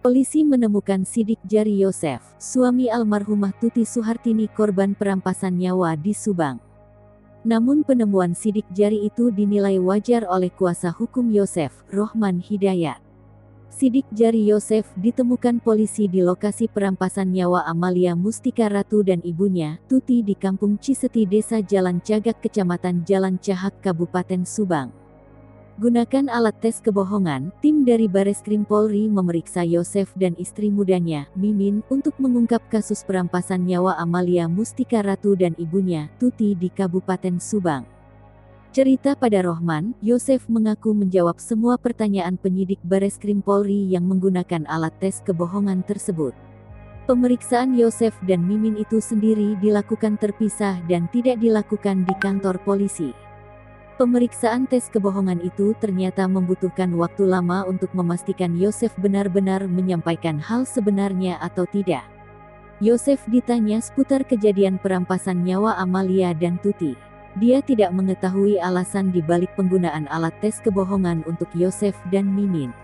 Polisi menemukan sidik jari Yosef, suami almarhumah Tuti Suhartini korban perampasan nyawa di Subang. Namun penemuan sidik jari itu dinilai wajar oleh kuasa hukum Yosef, Rohman Hidayat. Sidik jari Yosef ditemukan polisi di lokasi perampasan nyawa Amalia Mustika Ratu dan ibunya, Tuti di Kampung Ciseti Desa Jalan Cagak Kecamatan Jalan Cahak Kabupaten Subang. Gunakan alat tes kebohongan, tim dari Bareskrim Polri memeriksa Yosef dan istri mudanya, Mimin, untuk mengungkap kasus perampasan nyawa Amalia Mustika Ratu dan ibunya, Tuti di Kabupaten Subang. Cerita pada Rohman, Yosef mengaku menjawab semua pertanyaan penyidik Bareskrim Polri yang menggunakan alat tes kebohongan tersebut. Pemeriksaan Yosef dan Mimin itu sendiri dilakukan terpisah dan tidak dilakukan di kantor polisi. Pemeriksaan tes kebohongan itu ternyata membutuhkan waktu lama untuk memastikan Yosef benar-benar menyampaikan hal sebenarnya atau tidak. Yosef ditanya seputar kejadian perampasan nyawa Amalia dan Tuti. Dia tidak mengetahui alasan di balik penggunaan alat tes kebohongan untuk Yosef dan Mimin.